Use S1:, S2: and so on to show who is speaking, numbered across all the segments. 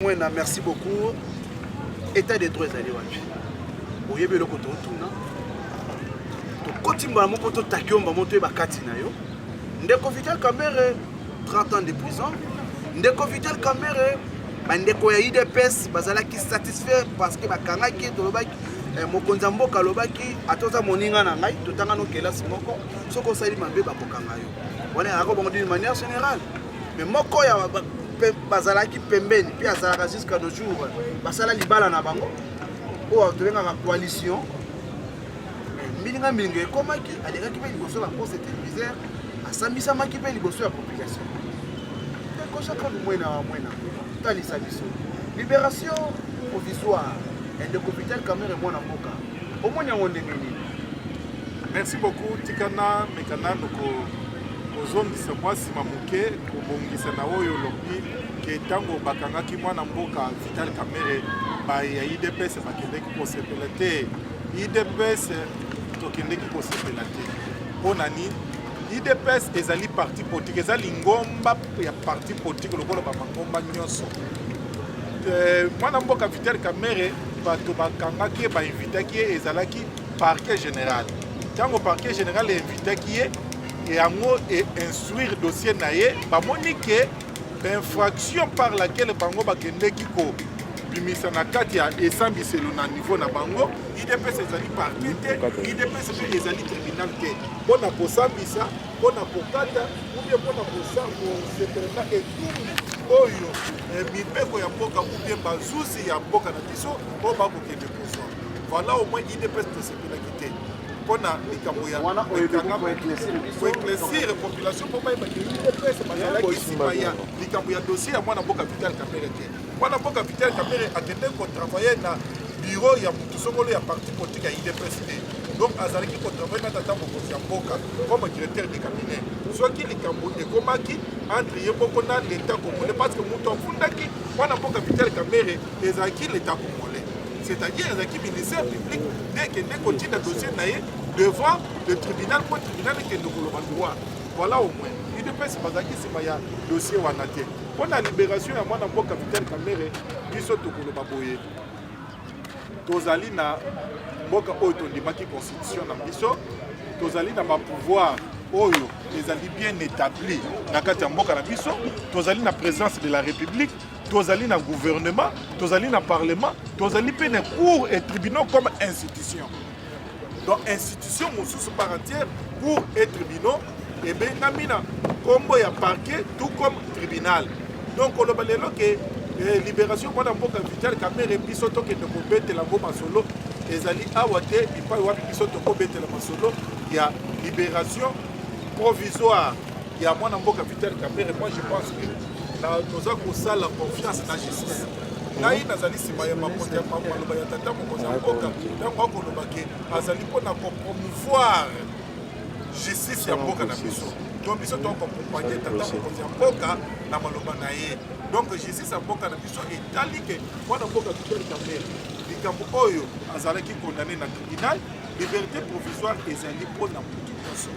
S1: Merci beaucoup. État des droits allez wapi. Oyebi le koto tuna. To kotimba moko to takiomba moto e bakati na yo. Ndeko Vital Kamerhe 30 ans de prison. Ndeko Vital Kamerhe bandeko ya IDPS bazala ki satisfait parce que bakanga ki to lobaki mokonza mboka lobaki atoza moninga na ngai to tanga no kelasi moko soko sali mabe bakokanga yo. Wana ako bongo d'une manière générale. Mais moko ya bazalaki pembeni puis azalaka jusqu'à nos jours basala libala na bango o tolengaka coalition milinga milinga ekomaki alekaki mpe liboso ya poste téléviseur asambisamaki mpe liboso ya population ekoshaka lumwena wa mwena talisa biso libération provisoire Ndeko Vital Kamerhe mwana mboka omoni yango ndenge nini?
S2: Merci beaucoup tikana mekana noko ozongisa mwasi mamuke kobongisa na oyo lobi ke tango bakangaki mwana mboka Vital Kamerhe ba ya IDPS bakendeki kosepela te IDPS tokendeki kosepela te mpona nini IDPS ezali parti politique ezali ngomba ya parti politique lokola bamangomba nyonso mwana mboka Vital Kamerhe bato bakangaki bainvitaki ye ezalaki parquet général tango parquet général invitaki ye yango et instruire dossier naye bamoni ke infraction par laquelle bango bakendeki ko bimisa na kati ya esambiselo na niveau na bango IDPS ezali parquet te IDPS mpe ezali tribunal te mpona kosambisa mpona kokata ubie mpona kosepelena etumu oyo mibeko ya mboka ubie bazuzi ya mboka na biso oyo bakokende kozwa voilà au moins IDPS tosepelaki te mpona likambo ya koéclaircir population mpo bayeba ke IDPS bazalaki nsima ya likambo ya dossier ya mwana mboka Vital Kamerhe te mwana mboka Vital Kamerhe akende kotravaille na bureau ya mutu songolo ya parti politique ya IDPS te donc azalaki kotravaille na tata mokonzi ya mboka comme directeur de cabinet soki likambo ekomaki entre ye moko na l'état congolais parce que mutu afundaki mwana mboka Vital Kamerhe ezalaki l'état congolais c'est-à-dire ezalaki ministère public nde kende kotinda dossier na ye devant le tribunal pour tribunal ekende koloba droit voilà au moins IDPS bazalaki nsima ya dossier wana te mpo na libération ya mwana mboka Vital Kamerhe biso tokoloba boye tozali na mboka oyo tondimaki constitution na biso tozali na bapouvoir oyo ezali bien établi na kati ya mboka na biso tozali na présidence de la république tozali na gouvernement tozali na parlement tozali mpe na cour et tribunaux comme institution donc institution mosusu par entière cour et tribunaux ebengami na kombo ya parquet tout comme tribunal donc oloba lelo ke libération mwana mboka Vital Kamerhe biso tokende kobetela ngo masolo ezali awa te epai wapi biso tokobetela masolo ya libération provisoire ya mwana mboka Vital Kamerhe. Moi je pense que toza kosala confiance na justice ngai nazali nsima ya makonzi ya maloba ya tata mokonzi ya mboka ntango akoloba ke azali mpona kopromouvoir justice ya mboka na biso donc biso tokokompagne tata mokonzi ya mboka na maloba na ye donc justice ya mboka na biso etali ke mwana mboka Vital Kamerhe likambo oyo azalaki condamné na tribunal liberté provisoire ezali mpona mutu nyonso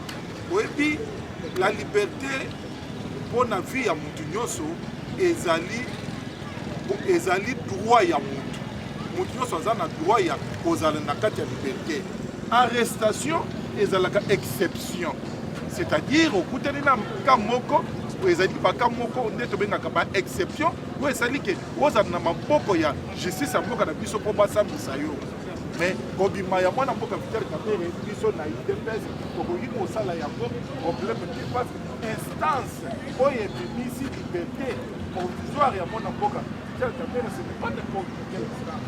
S2: oyebi la liberté mpona vie ya mutu nyonso ezali droit ya mutu nyonso aza na droit ya kozala na kati ya liberté arrestation ezalaka exception c'est-à-dire okutani na ka moko ezali baka moko nde tobengaka ba exception oyo ezali ke ozala na maboko ya justice ya mboka na biso mpo basambisa yo mais kobima ya mwana mboka Vital Kamerhe biso na IDPS tokoki kosala yango problème te parce instance oyo ebimisi liberté provisoire ya mwana mboka Vital Kamerhe ce n'est pas n'importe quelle instance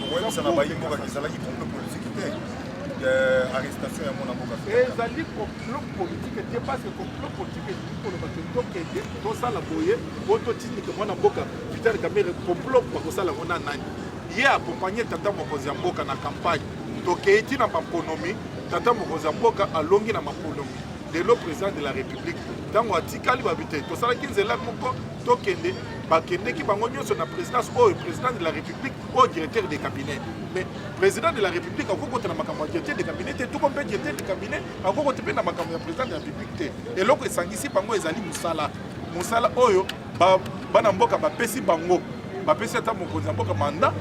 S3: okoyebisana bayimboka ezalaki complot politique te arrestation ya mwana mboka
S2: ezali complot politique te parce que complot politique ezali koloba ke tokende tosala boye po totindika mwana mboka Vital Kamerhe complot bakosala yango na nani ye accompagné tata mokonzi ya mboka na campagne tokeiti na maponomi tata mokonzi ya mboka alongi na maponomi lelo président de la république ntango atikali babi te tosalaki nzela moko tokende bakendeki bango nyonso na présidence oyo président de la république oyo directeur de cabinet mais président de la république akokota na makambo ya directeur de cabinet te tuko mpe directeur de cabinet akokota mpe na makambo ya président de la république te eloko esangisi bango ezali mosala oyo bana mboka bapesi bango bapesi ata mokonzi ya mboka mandat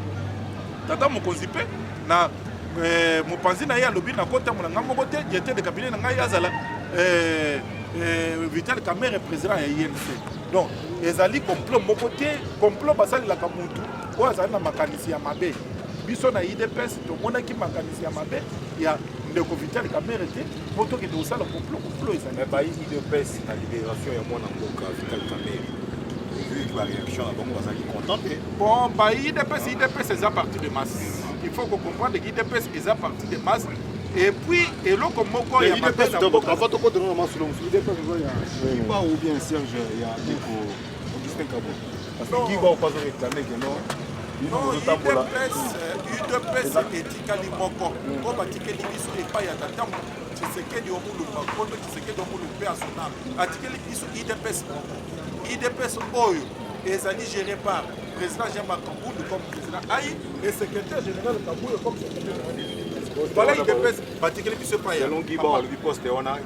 S2: tata mokonzi mpe na mopanzi na ye alobi na kotambola ngai moko te directeur de cabinet na ngai azala Vital Kamerhe président ya INC. Donc ezali complot moko te complot basalelaka mutu oyo azali na makanisi ya mabe biso na IDPS tomonaki makanisi ya mabe ya ndeko Vital Kamerhe te po tokende kosala complot ezali
S3: ba IDPS na libération ya mwana mboka Vital Kamerhe vu la réaction à bango bazali content.
S2: Bon ba IDPS eza parti de masse. Il faut qu'on comprenne que l'IDPS est à partir de masse. Et puis, et là, comme moi, il y a
S3: l'IDPS d'abord, avant de continuer à m'assurer, l'IDPS, il y a ou bien Serge, il y a Augustin Cabo. Parce que qui va pas réclamer que non.
S2: Non, UDPS est Tikali Moko. Comme à Tikali Biso et pas à Tatam, tu sais qu'il y a un moule Moko, tu sais qu'il y a un moule personnel. À Tikali Biso, IDPS Moko. IDPS Oyo, et ça dit géré par le président Jean-Marc Kamboul comme président Aïe et secrétaire général Kamboul comme secrétaire général. Voilà, IDPS, Tikali Biso pas.
S3: Selon Guy Bon, le poste, on a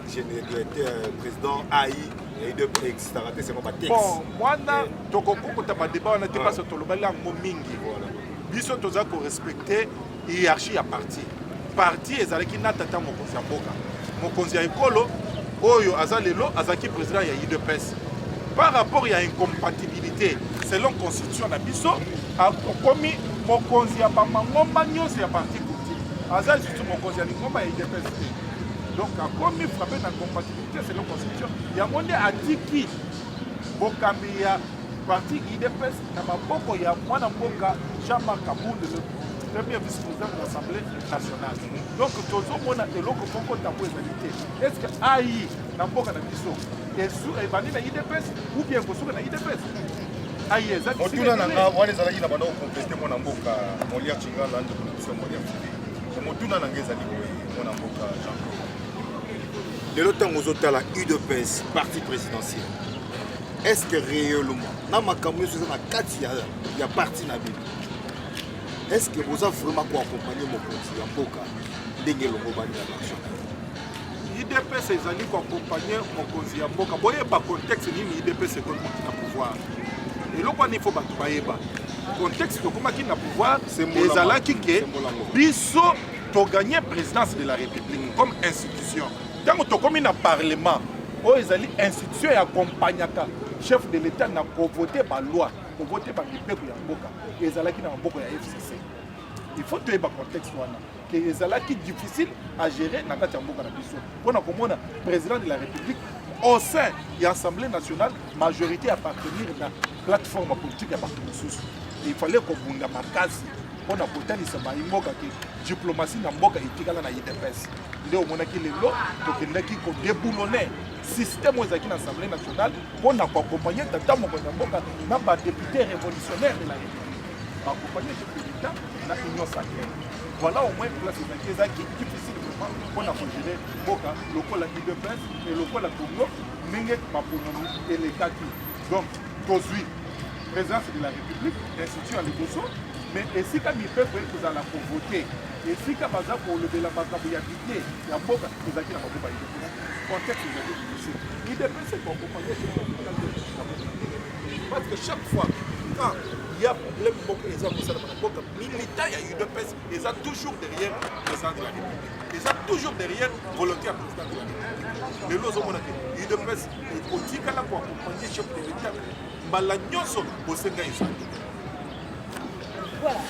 S3: président Aïe.
S2: Bon, moi, je comprends débat, on n'était pas sur le débat, biso toza ko respecter hiérarchie ya parti. Parti ezalaki na tata mokonzi ya mboka. Mokonzi ya ekolo oyo azalelo azaki président ya IDPS. Par rapport à incompatibilité selon constitution na biso akomi mokonzi ya bamangomba nyonso ya parti politique. Azali surtout mokonzi ya lingomba ya IDPS. Donc akomi frappé na compatibilité selon constitution. Yango nde atiki bokambi ya parti IDPS na maboko ya mwana mboka Jean-Marc Kamboul, le premier vice-président de l'Assemblée nationale. Donc tozomona eloko moko tambo ezalité. Est-ce que AI na mboka na biso ebandi na IDPS ou bien kosuka na IDPS? AI ezali
S3: otuna nanga wana ezalaki na bando compléter mwana mboka Molia Chingala de production Molia TV. Motuna nanga ezali mwana mboka Jean-Claude. Lelo tango zotala UDPS parti présidentiel. Est-ce que réellement, dans ma campagne, sur la carte, il y a parti na Bible. Est-ce que vous avez vraiment accompagné mon conseil en Boka d'Engel Robani à l'action?
S2: IDPS ezali ko accompagner mokonzi ya mboka boye ba contexte nini IDPS ko na pouvoir et loko ni faut ba bayeba contexte ko komaki na pouvoir ezalaki ke biso to gagner présidence de la République comme institution tant to komi na parlement o ezali institution ya accompagnaka chef de l'État na ko voter ba loi ko voter ba mipeko ya mboka ezalaki na mboka ya FCC. Il faut que le contexte soit que ezalaki difficile à gérer na kati ya mboka na biso. Pona komona président de la République au sein de l'Assemblée nationale majorité appartenir na plateforme politique ya parti mosusu. Il fallait qu'on bunda makasi pona kotalisa ba mboka ke diplomatie na mboka etikala na IDPS. Nde omonaki lelo tokendaki ko déboulonner système ezaki na Assemblée nationale pona ko accompagner tata moko na mboka na ba député révolutionnaire de la République. Accompagner le l'État na union sacrée. Voilà au moins place ezaki difficile pour na gérer mboka lokola IDPS et lokola Congo ndenge maponomi elekaki. Donc tozui présidence de la République institut à liboso mais esika mipepe kozala ko voter esika baza ko lobela makambo ya bité ya mboka ezaki na maboko ya IDPS. Contexte ezali difficile. IDPS est accompagné parce que chaque fois quand il y a problème militaire, il y a UDPS, ils sont toujours derrière le président de la République. Ils sont toujours derrière le volontaire président de la République. Les lois ont dit UDPS, il faut dire qu'on pour accompagner le chef de l'État. Malagnoso, au Sénégal, ils sont.
S4: Voilà.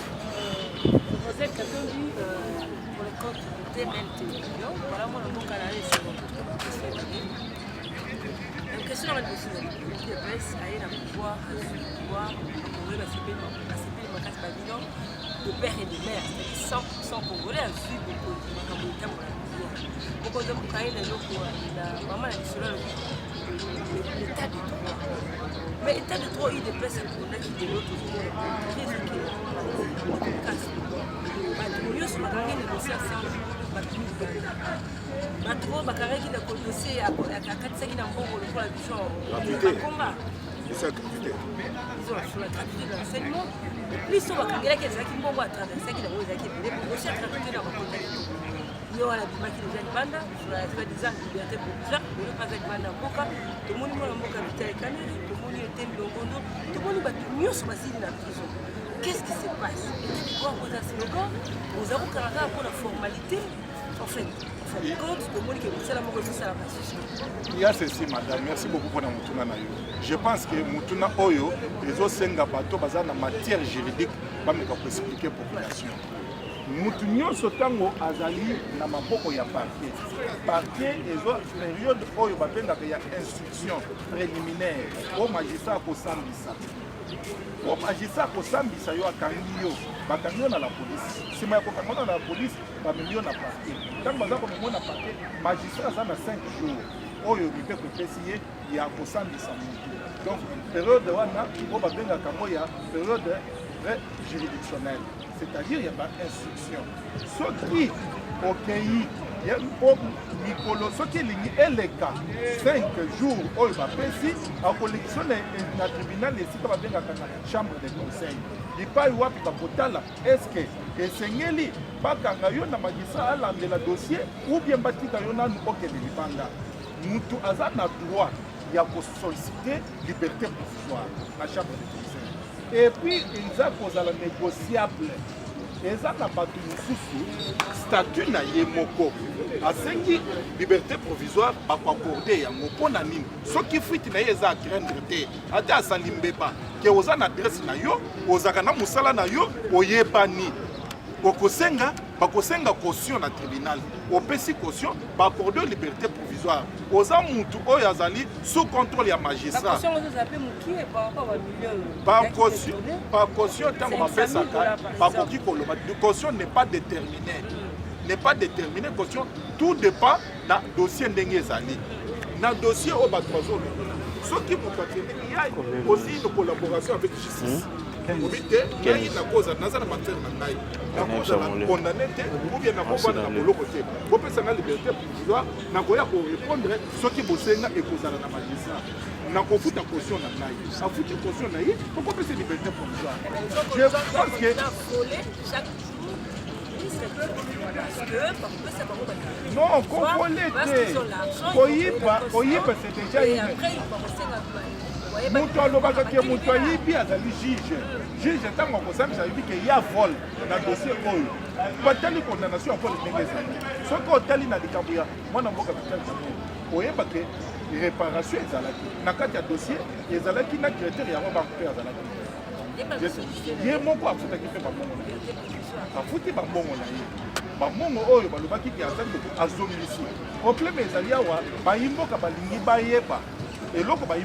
S4: Vous êtes quelqu'un dit pour le compte de TMNT. Voilà, moi, le mot canadien, c'est bon. La question est de l'UDPS a eu le pouvoir de père et de mère, c'est-à-dire 100% congolais à suivre l'état de droit. Mais l'état de droit, il déplace un problème qui est l'autre batro bakaraki na kodose akatisaki na mbongo lokola biso bakomba sur la gratuité de l'enseignement biso bakangelaki ezalaki mbongo atraversaki na oyo ezalaki ebele aussi atraduite na bakota yo wana bimaki deja libanda sur la soi-disant liberté provisoire oyo mpe aza libanda ya mboka tomoni mwana mboka Vital Kamerhe tomoni Etienne Longondo, tomoni bato nyonso basili na prison. Qu'est-ce qui se passe? Et quoi cause à slogan, aux avocats caractère pour la formalité. En fait, compte, tomoni que c'est la mort ça la
S2: il y a ceci, madame. Merci beaucoup pour Mutuna Nayo. Je pense que Mutuna Oyo, les autres Senga bateau, basés en matière juridique, va me expliquer la population. Mutunyo sotango azali na maboko ya parquet. Parquet ezo période oyo babenga ya instruction préliminaire au magistrat ko sambisa. Au magistrat ko sambisa yo akangi yo, bakangi yo na la police. Sima ya ko kangona na la police, ba million na parquet. Tango baza ko mona parquet, magistrat za na 5 jours. Oyo bipe ko pesiye ya ko sambisa mutu. Donc période wana o babenga kango ya période juridictionnelle. C'est-à-dire, il y a pas d'instruction. Ce qui, au pays, il y a ce qui est le cas, 5 jours, où il va passer, en collection, le tribunal, ici, il va venir à la chambre de conseil. Il n'y a pas de est-ce que les seigneurs, pas quand il y a un magistrat de la dossier, ou bien bâti quand il y a un autre libanga. Nous avons le droit de solliciter liberté provisoire à la chambre de conseil. Et puis, ils ont négociable. Ils ont statut na yemoko. A sengi liberté provisoire ba accordé ya mopona nini. Ce qui fuite na yeza craindre te. Ata salimbeba ke oza na adresse na yo, ozaka na musala na yo, oyebani. Okosenga bakosenga caution na tribunal. Opesi caution ba accorder liberté provisoire. Oza mutu oyo azali sous contrôle ya magistrat. Par caution tant qu'on fait ça, par caution n'est pas déterminée. N'est pas déterminée caution, tout dépend d'un dossier d'Engezali. Dans le dossier au Batrazol, ce qui vous il y a aussi une collaboration avec justice. Vous dites qu'il y a une cause dans la matière de condamné ou bien dans le côté. Vous pouvez savoir la liberté provisoire, vous pouvez répondre ce qui vous sert et cause à la magistrat. Na kofuta caution na nai. A futa caution na yi, pourquoi pas cette liberté provisoire? Je pense que non, Koyiba c'est déjà une. Mutu alobaka ke mutu ayibi azali juge. Juge ntango akosambisa ayibi ke ya vol na dossier oyo. Batali condamnation ya vol ndenge ezali. Soki otali na likambo ya mwana mboka Vital Kamerhe, oyeba ke réparation ezalaki. Na kati ya dossier ezalaki na critère yango banque ezalaki. Ye moko afutaki mpe bambongo na ye. Afuti bambongo na ye. Bambongo oyo balobaki ke azali azongisi. Problème ezali awa bayimboka balingi bayeba. Et l'autre, il y a et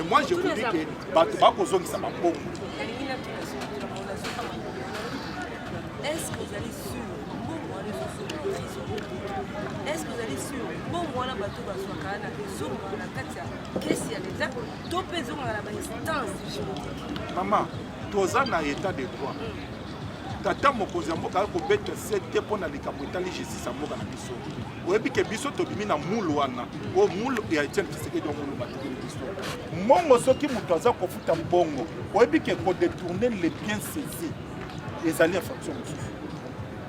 S2: moi, je vous dis que
S4: est-ce que vous allez sur est-ce que vous allez sur bon voilà bateau baswaka na besoin na katia qu'est-ce ya l'état to besoin na instance
S2: maman toza na état de droit tata mokonzi mboka ko beta sete pona likambo etali justice mboka na biso oyebi ke biso tobimi na mulu wana o mulu ya Etienne Tshisekedi do mulu batikeli biso mongo soki muto aza kofuta mbongo oyebi ke ko détourner les biens saisis ezali infraction mosusu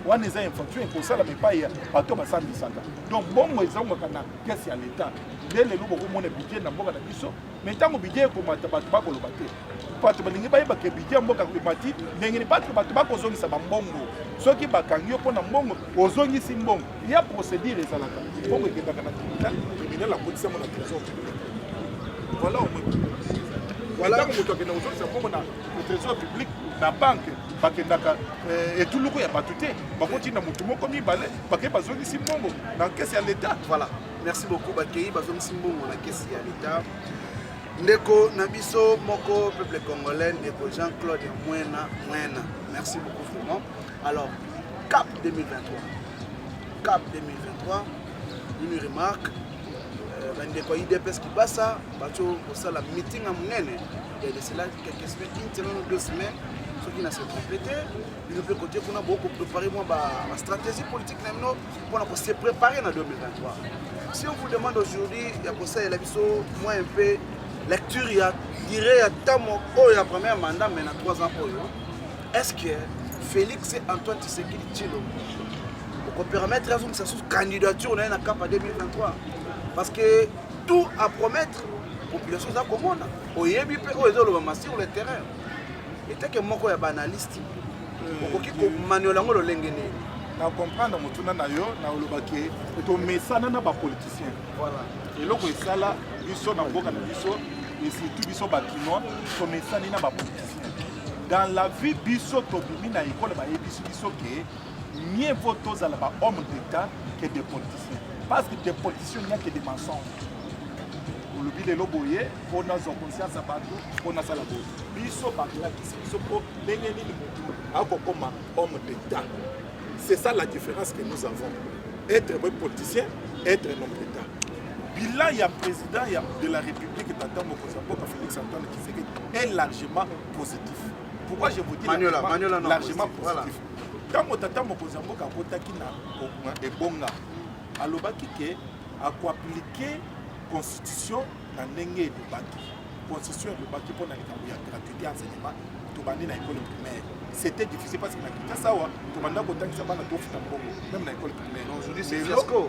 S2: wana eza infraction ekosala mepai ya bato basambisaka donc bongo ezangaka na kesi ya l'état nde lelo bokomona budget na mboka na biso mais ntango budget ekomata bato bakoloba te bato balingi bayeba ke budget mboka emati ndenge ni bato bakozongisa bambongo soki bakangi yo mpona mbongo ozongisi mbongo ya procédure ezalaka mbongo ekendaka na tribunal akotisamo na trésor public voilà ntango moto akenda kozongisa mbongo na trésor public na banque bakendaka etuluku ya bato te bakotinda motu moko mibale bakei bazongisi mbongo na kesi ya l'état.
S1: Voilà, merci beaucoup bakei bazongisi mbongo na kesi ya l'état. Ndeko Nabiso Moko, peuple congolais, Ndeko Jean-Claude Mwena. Merci beaucoup vraiment. Alors, CAP 2023. CAP 2023, une remarque. Ndeko IDPS qui passe ça, bateau pour ça la meeting à Mounene. Et de cela, quelques semaines, une semaine ou 2 semaines, ceux qui n'ont pas complété, ils peuvent côté qu'on a beaucoup préparé la stratégie politique pour se préparer en 2023. Si on vous demande aujourd'hui, il y a pour ça, il y a moins un peu lecture, il y a Tamo, il y a premier mandat, mais il y a 3 ans. Est-ce que Félix et Antoine Tshisekedi Tshilombo, pour permettre à sa candidature, on a un cap à 2023, Parce que tout à promettre, la population est commune. Au Yébi, sur le terrain. Et tel que moi, je suis banaliste. Je suis manuelango le lengene.
S2: Na comprendre mutuna na yo na olobaki to mesana na ba politicien.
S1: Voilà.
S2: Et loko esala biso na mboka na biso et surtout biso batino to mesana na ba politicien. Dans la vie biso to bimi na école ba yebiso biso ke mieux vaut tous à la homme d'État que des politiciens. Parce que des politiciens il n'y a que des mensonges. Olobi lelo boye pona zo conscience abantu pona sala bo. Biso bakla biso po ndenge nini mutu akokoma homme d'État. C'est ça la différence que nous avons. Être un politicien, être un homme d'État. Bilan, il y a président de la République, Tata Mokozamboka Félix Antoine Tshisekedi, est largement positif. Pourquoi je vous dis largement positif? Quand Tata Mokozamboka Kotaki na Ebonga, alobaki ke akoappliquer constitution na ndenge de baki. Constitution de baki pour na likambo ya gratuité enseignement to bandi na école primaire. C'était difficile parce que na Kinshasa tout banda kotangisa bana to futa mbongo même na école primaire.
S1: Aujourd'hui c'est fiasco.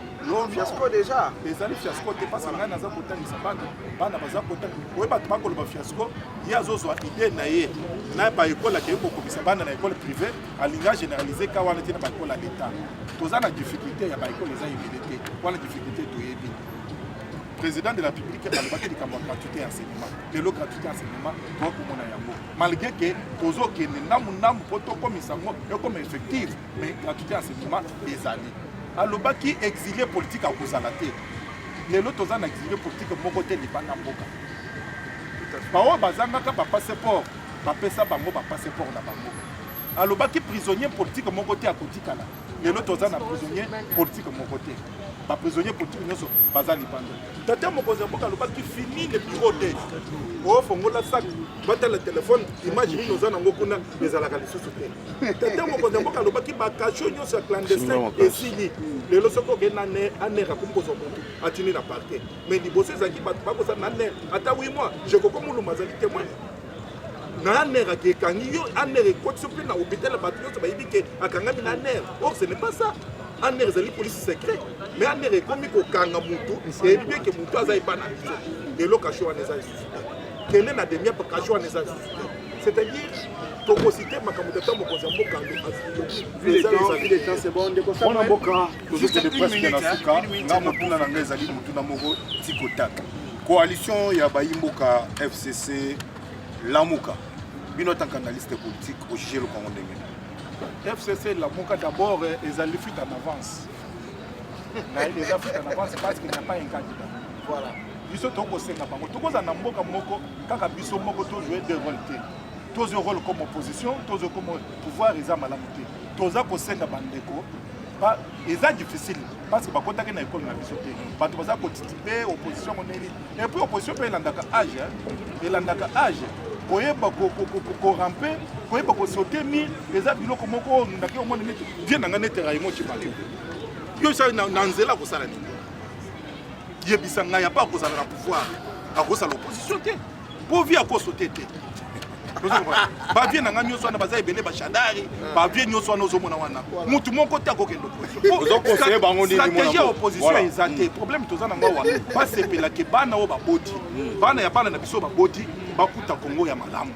S1: Fiasco déjà.
S2: Les années fiasco te passe ngana za kotangisa bana baza kotangisa. Oye ba tubako lo ba fiasco ya zo zo idée na ye na ba école ke ko komisa bana na école privée alinga généraliser ka wana tina ba école à l'état. Toza na difficulté ya ba école za humilité. Wana difficulté to yebi. Président de la République a le du Cameroun gratuité enseignement. De l'eau gratuité enseignement, malgré que Tozo qui est nam poto comme isango et comme effectif, mais gratuité enseignement des années. Alors baki exilé politique à Kozalate. Les autres ont exilé politique mon côté de Banamboka. Bao bazanga ka pa passeport, pa pesa bango pa passeport na bango. Alors baki prisonnier politique mon côté à Kotikala. Les autres ont prisonnier politique mon côté. Pas prisonnier politique nous bazali panda. Tata Mokozamboka lobaki fini le bureau de o fongola sac bata le téléphone imagine nous en ngokuna les alaka lisusu te. Tata Mokozamboka lobaki ba kacho nyoso clandestin et sini le losoko ke na ne anera kumbozo kontu atini na parquet mais liboso zaki ba ko sa na ne ata 8 mois je ko komulu mazali témoin na nera ke kangi yo anere ko tsope na hôpital ba tso ba yibike akangami na ner. Or ce n'est pas ça. Aner ezali police secret mais aner ekomi kokanga mutu et bien que mutu aza ipana biso de location wana eza lisusu kende na demia pa kasho wana eza lisusu c'est-à-dire tokosite makambo tata mokonzi ya mboka
S1: le temps c'est bon ndeko ça
S3: mona mboka tozokende presque na suka nga motuna na ngai ezali motuna moko tikotaka coalition ya bayimboka FCC Lamuka bino tant qu'analyste politique au juger le Congo ndenge.
S2: FCC Lamuka d'abord ils allaient fuite en avance. Les Africains en avance parce qu'il n'y a pas un candidat. Voilà. Ils sont au Sénat. Tout le monde a mboka moko kaka biso moko to jouer deux rôles. Tous rôle comme opposition, tous comme pouvoir ils ont malamuté. Tous a ko senga bandeko. Pas c'est difficile parce que bakota ke na école na biso te. Bato baza ko titiper opposition moneli. Et puis opposition pe landaka âge. Et landaka âge. Koyeba ko ramper, koyeba ko sauter mi les abiloko moko ndaki o moni neti bien na ngane terrain mo chimaki. Yo ça na nzela ko sala ni. Yebisa nga ya pas ko sala na pouvoir, a ko sala opposition te. Po vi a ko sauter te. Ba bien na ngani so na baza ebele ba shadari, ba bien nyoso na ozomona wana. Mutu moko te akokendo opposition. Stratégie opposition ezate. Problème toza na ngawa. Pas sepela ke bana o ba bodi. Bana ya bana na biso ba bodi. Bakuta Congo ya malamu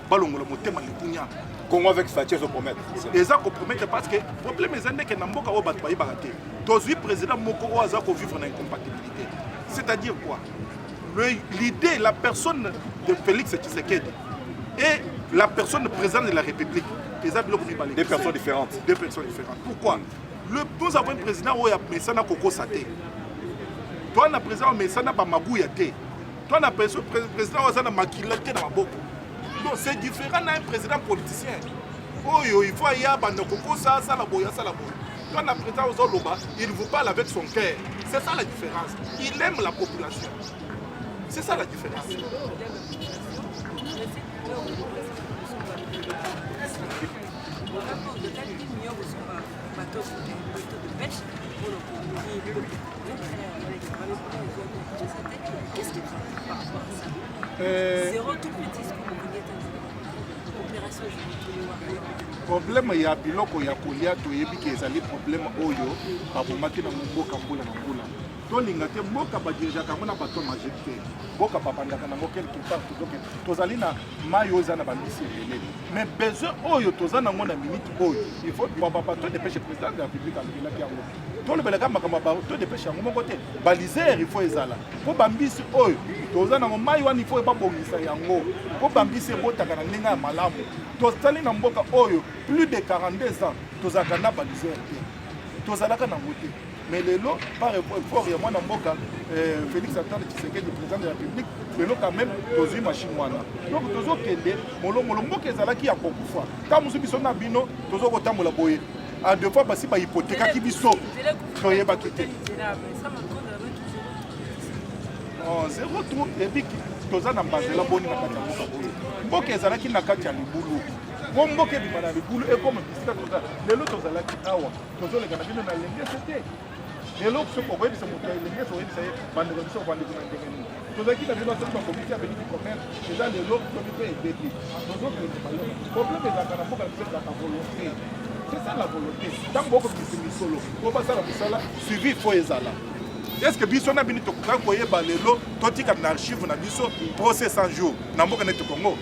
S2: balongola motema lipunya
S3: Congo avec Fatia se promettre
S2: eza ko promettre parce que problème ezande ke na mboka o bato bayi baraté tozui président moko o aza ko vivre na incompatibilité c'est-à-dire quoi l'idée la personne de Félix Tshisekedi et la personne présidente de la République eza biloko mibale
S3: deux personnes différentes
S2: pourquoi nous avons un président o ya mesana koko saté toi na président mesana ba mabuya té. Toi, on a président qui a maquillé dans ma bouche. Donc, c'est différent d'un président politicien. Oh, il faut y avoir un coco, ça, la boya, ça, la boya. Toi, on a président aux Oloba, il vous parle avec son cœur. C'est ça la différence. Il aime la population. C'est ça la différence.
S4: Qu'est-ce que tu dis par rapport à ça? Zéro tout petit opération.
S2: Problème ya biloko ya kolia toyebi ke ezali problème oyo babomaki na mboka mbula na mbula tolinga te mboka badirigeaka yango na bato majorité mboka babandaka nango quelque part tozoke tozali na mai oyo eza na bambisi ebele mais besoin oyo toza nango na minute oyo il faut bato dépêche président de la république alobelaki yango tolobelaka makambo bato dépêche yango moko te balisere il faut ezala mpo bambisi oyo toza nango mai wana il faut babongisa yango mpo bambisi ebotaka na ndenge ya malamu tozali na mboka oyo plus de 42 ans tozalaka na balisere te tozalaka nango te mais lelo par effort ya mwana mboka Félix Antoine Tshisekedi président de la République lelo quand même tozwi machine wana donc tozokende molomolo mboka ezalaki ya kokufa ta mosu biso na bino tozokotambola boye a deux fois basi bahypothekaki biso toyebaki te zéro trou ebiki toza na mbazela boni na kati ya mboka boye mboka ezalaki na kati ya libulu po mboka ebima na libulu ekoma bisika toza lelo tozalaki awa tozoleka na bino na lengese te lelo soki okoyebisa moto ya lengese oyebisa ye bandeko biso bandeko na ndenge nini tozalaki na bino soki bakomisi ya beniki commerce eza lelo tomi mpe ebeki tozokende malema problème ezalaka na mboka na biso ezalaka volonté c'est ça la volonté ntango bokobimisa misolo po basala mosala suivi fo ezala est-ce que biso na bino tokoka koyeba lelo totika na archive na biso procès 100 jours na mboka neti Congo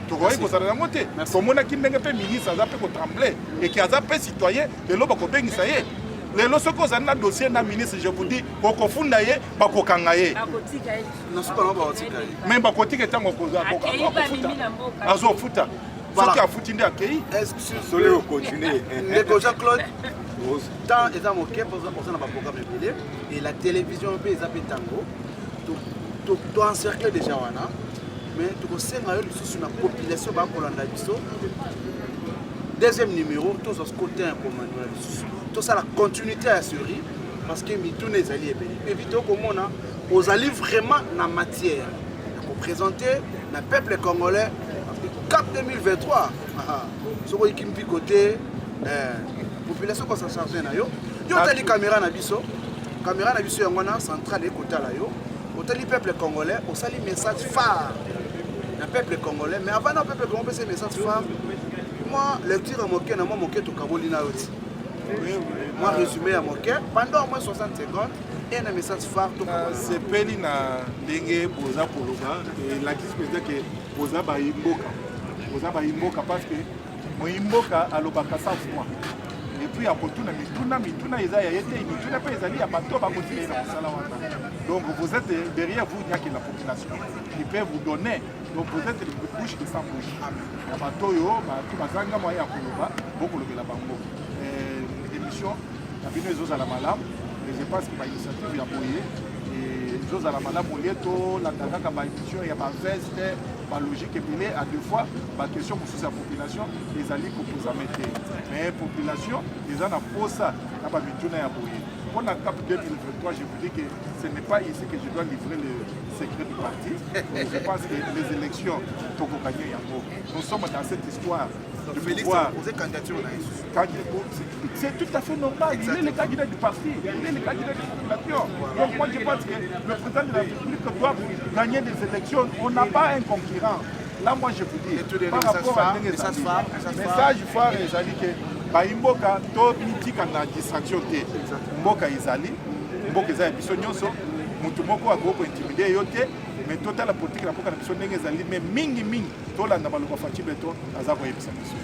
S2: tokoki kozala yango te tomonaki ndenge mpe ministre aza mpe kotremble eki aza mpe citoyen lelo bakobengisa ye lelo soki ozali na dossier na ministre je vous dis kokofunda ye bakokanga ye me bakotika ntango azofuta soki afuti nde akei
S1: ndeko Jean-Claude tant eza moke oza na baprogramme ebele et la télévision mpe eza mpe ntango toencercle déjà wana mais tokosenga yo lisusu na population bakolanda biso deuxième numéro tozwa côté incommande na lisusu tosala continuité ya série parce que mituna ezali ebele évite okomona ozali vraiment na matière ya koprésenter na peuple congolais cap 2023 soki oyiki mpi côté population kosa charge na yo yo otali caméra na biso yango wana centrale ekotala yo otali peuple congolais osali message phare na peuple congolais mais avant na peuple congolais c'est message phare moi lecture ya moke na moi moke tokaboli na yo ti moi résumé ya moke pendant au moins 60 secondes et un message phare
S2: sepeli na ndenge boza koloba elakisi mpenza ke boza bayimboka parce que moyimboka alobaka 100 fois et puis akotuna mituna eza ya ye te mituna mpe ezali ya bato bakotikeli na mosala wana donc vous êtes derrière vous nyaki la population qui peut vous donner donc vous êtes le bouche de sans bouche ya bato oyo bato bazanga moyen ya koloba bokolobela bango émission na bino ezozala malamu et je pense que bainitiative ya boye ezozala malamu olie tolanda kaka baémission ya baveste balogique ebele à deux fois baquestion mosusu ya population ezali kopozame te mais population eza na posa na bamituna ya boye pour la CAP 2023 je vous dis que ce n'est pas ici que je dois livrer le secret du parti je pense que les élections tokokanye yango nous sommes dans cette histoire de pouvoir c'est tout à fait normal. Il est le candidat du parti, il est le candidat de la population. Donc moi je pense que le président de la République doit gagner des élections. On n'a pas un concurrent. Là moi je vous dis, par rapport à message phare, ezali que baimboka to mitika na distraction te. Mboka ezali, mboka ezali biso nyonso, mutu moko akoko intimider yo te. Mais total la politique na mboka na biso ndenge ezali mais mingi tolanda maloba faci beto aza koyebisa biso.